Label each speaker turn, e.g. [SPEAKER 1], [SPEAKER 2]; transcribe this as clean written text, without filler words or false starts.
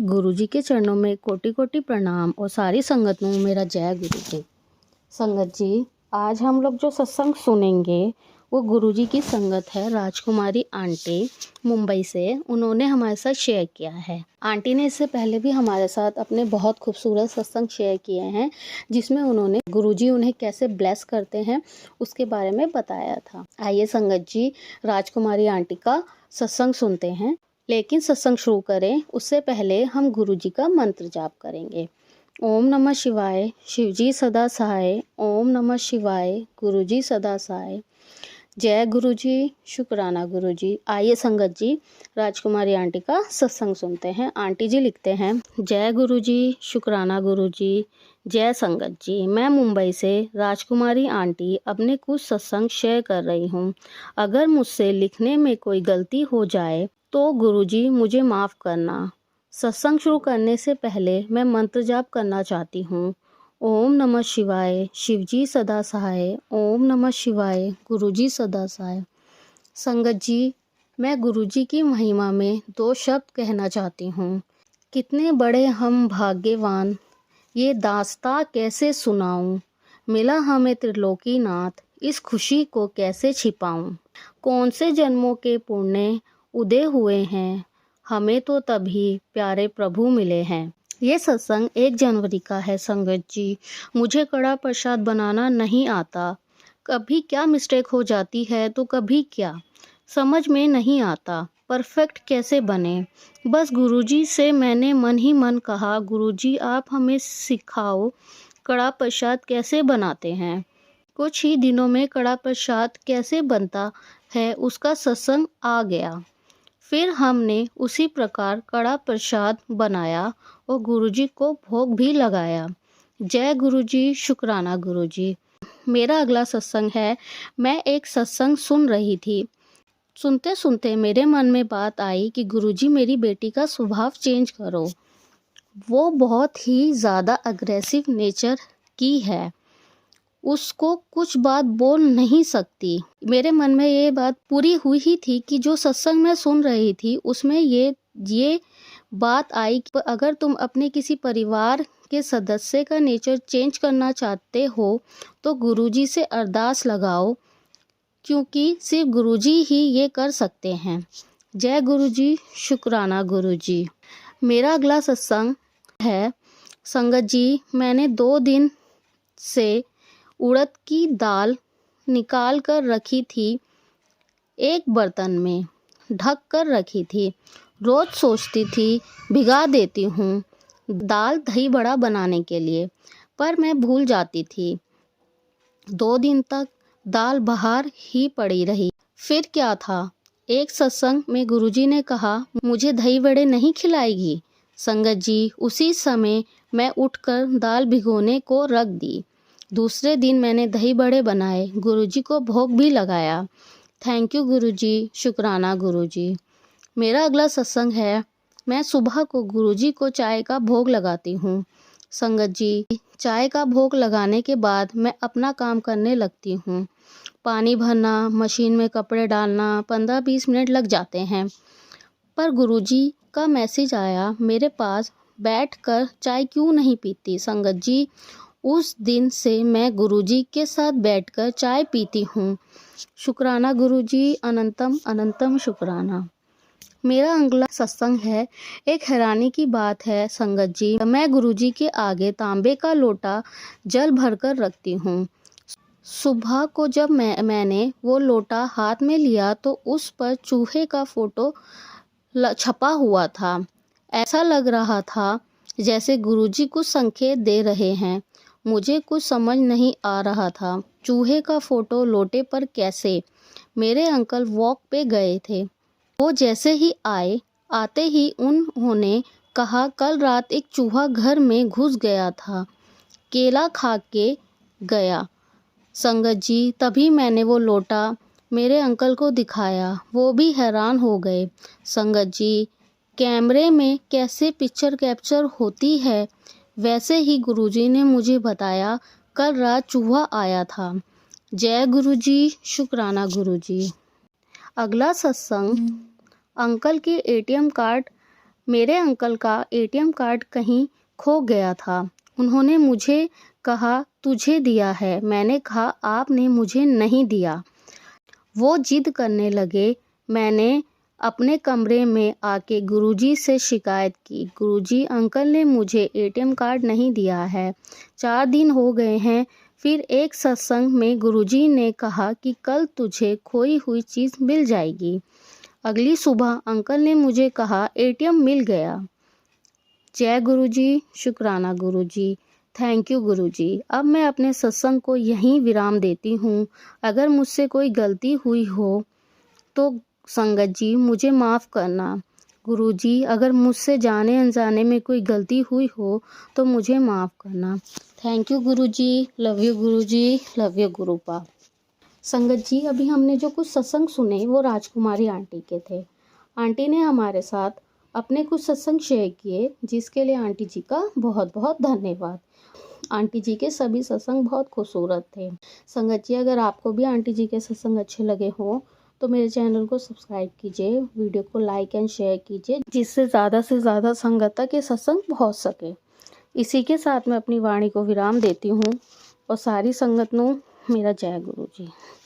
[SPEAKER 1] गुरुजी के चरणों में कोटि कोटि प्रणाम और सारी संगत में मेरा जय गुरु जी। संगत जी, आज हम लोग जो सत्संग सुनेंगे वो गुरुजी की संगत है। राजकुमारी आंटी मुंबई से, उन्होंने हमारे साथ शेयर किया है। आंटी ने इससे पहले भी हमारे साथ अपने बहुत खूबसूरत सत्संग शेयर किए हैं, जिसमें उन्होंने गुरुजी उन्हें कैसे ब्लेस करते हैं उसके बारे में बताया था। आइए संगत जी, राजकुमारी आंटी का सत्संग सुनते हैं। लेकिन सत्संग शुरू करें उससे पहले हम गुरुजी का मंत्र जाप करेंगे। ओम नमः शिवाय, शिवजी सदा सहाय। ओम नमः शिवाय, गुरुजी सदा सहाय। जय गुरुजी, शुक्राना गुरुजी। आइए संगत जी, राजकुमारी आंटी का सत्संग सुनते हैं। आंटी जी लिखते हैं, जय गुरुजी, शुक्राना गुरुजी। जय संगत जी, मैं मुंबई से राजकुमारी आंटी अपने कुछ सत्संग शेयर कर रही हूँ। अगर मुझसे लिखने में कोई गलती हो जाए तो गुरुजी मुझे माफ़ करना। सत्संग शुरू करने से पहले मैं मंत्र जाप करना चाहती हूँ। ओम नमः शिवाय, शिवजी सदा सहाय। ओम नमः शिवाय, गुरुजी सदा सहाय। संगत जी, मैं गुरुजी की महिमा में 2 शब्द कहना चाहती हूँ। कितने बड़े हम भाग्यवान, ये दास्तां कैसे सुनाऊं। मिला हमें त्रिलोकीनाथ, इस खुशी को कैसे छिपाऊं। कौन से जन्मों के पुण्य उदय हुए हैं, हमें तो तभी प्यारे प्रभु मिले हैं। ये सत्संग 1 जनवरी का है। संगत जी, मुझे कड़ा प्रसाद बनाना नहीं आता। कभी क्या मिस्टेक हो जाती है तो कभी क्या, समझ में नहीं आता परफेक्ट कैसे बने। बस गुरुजी से मैंने मन ही मन कहा, गुरुजी आप हमें सिखाओ कड़ा प्रसाद कैसे बनाते हैं। कुछ ही दिनों में कड़ा प्रसाद कैसे बनता है उसका सत्संग आ गया। फिर हमने उसी प्रकार कड़ा प्रसाद बनाया और गुरुजी को भोग भी लगाया। जय गुरुजी, शुक्राना गुरुजी। मेरा अगला सत्संग है। मैं एक सत्संग सुन रही थी। सुनते सुनते मेरे मन में बात आई कि गुरुजी मेरी बेटी का स्वभाव चेंज करो। वो बहुत ही ज़्यादा अग्रेसिव नेचर की है, उसको कुछ बात बोल नहीं सकती। मेरे मन में ये बात पूरी हुई ही थी कि जो सत्संग मैं सुन रही थी उसमें ये बात आई कि अगर तुम अपने किसी परिवार के सदस्य का नेचर चेंज करना चाहते हो तो गुरुजी से अरदास लगाओ, क्योंकि सिर्फ गुरुजी ही ये कर सकते हैं। जय गुरुजी, शुक्राना गुरुजी। मेरा अगला सत्संग है। संगत जी, मैंने 2 दिन से उड़द की दाल निकाल कर रखी थी, एक बर्तन में ढक कर रखी थी। रोज सोचती थी भिगा देती हूँ दाल दही बड़ा बनाने के लिए, पर मैं भूल जाती थी। 2 दिन तक दाल बाहर ही पड़ी रही। फिर क्या था, एक सत्संग में गुरुजी ने कहा मुझे दही बड़े नहीं खिलाएगी। संगत जी, उसी समय मैं उठकर दाल भिगोने को रख दी। दूसरे दिन मैंने दही बड़े बनाए, गुरुजी को भोग भी लगाया। थैंक यू गुरुजी, शुक्राना गुरुजी। मेरा अगला सत्संग है। मैं सुबह को गुरुजी को चाय का भोग लगाती हूँ। संगत जी, चाय का भोग लगाने के बाद मैं अपना काम करने लगती हूँ। पानी भरना, मशीन में कपड़े डालना 15-20 मिनट लग जाते हैं। पर गुरुजी का मैसेज आया मेरे पास, बैठकर चाय क्यों नहीं पीती। संगत जी, उस दिन से मैं गुरुजी के साथ बैठकर चाय पीती हूँ। शुक्राना गुरुजी, अनंतम अनंतम शुक्राना। मेरा अगला सत्संग है। एक हैरानी की बात है संगत जी, मैं गुरुजी के आगे तांबे का लोटा जल भरकर रखती हूँ। सुबह को जब मैंने वो लोटा हाथ में लिया तो उस पर चूहे का फोटो छपा हुआ था। ऐसा लग रहा था जैसे गुरुजी कुछ संकेत दे रहे हैं। मुझे कुछ समझ नहीं आ रहा था, चूहे का फोटो लोटे पर कैसे। मेरे अंकल वॉक पे गए थे। वो जैसे ही आते ही उन्होंने कहा कल रात एक चूहा घर में घुस गया था, केला खा के गया। संगत जी, तभी मैंने वो लोटा मेरे अंकल को दिखाया, वो भी हैरान हो गए। संगत जी, कैमरे में कैसे पिक्चर कैप्चर होती है, वैसे ही गुरुजी ने मुझे बताया कल रात चूहा आया था। जय गुरुजी, शुक्राना गुरुजी। अगला सत्संग, अंकल के ATM कार्ड मेरे अंकल का एटीएम कार्ड कहीं खो गया था। उन्होंने मुझे कहा तुझे दिया है। मैंने कहा आपने मुझे नहीं दिया। वो जिद करने लगे। मैंने अपने कमरे में आके गुरुजी से शिकायत की। गुरुजी, अंकल ने मुझे एटीएम कार्ड नहीं दिया है। 4 दिन हो गए हैं। फिर एक सत्संग में गुरुजी ने कहा कि कल तुझे खोई हुई चीज़ मिल जाएगी। अगली सुबह अंकल ने मुझे कहा एटीएम मिल गया। जय गुरुजी, शुक्राना गुरुजी, थैंक यू गुरुजी। अब मैं अपने सत्संग को यहीं विराम देती हूँ। अगर मुझसे कोई गलती हुई हो तो संगत जी मुझे माफ़ करना। गुरुजी, अगर मुझसे जाने अनजाने में कोई गलती हुई हो तो मुझे माफ़ करना। Thank you Guruji, love you Guruji, love you Gurupa. संगत जी, अभी हमने जो कुछ सत्संग सुने वो राजकुमारी आंटी के थे। आंटी ने हमारे साथ अपने कुछ सत्संग शेयर किए, जिसके लिए आंटी जी का बहुत बहुत धन्यवाद। आंटी जी के सभी सत्संग बहुत खूबसूरत थे। संगत जी, अगर आपको भी आंटी जी के सत्संग अच्छे लगे हों तो मेरे चैनल को सब्सक्राइब कीजिए, वीडियो को लाइक एंड शेयर कीजिए, जिससे ज़्यादा से ज़्यादा संगत तक ये सत्संग पहुँच सके। इसी के साथ मैं अपनी वाणी को विराम देती हूँ और सारी संगत नू मेरा जय गुरु जी।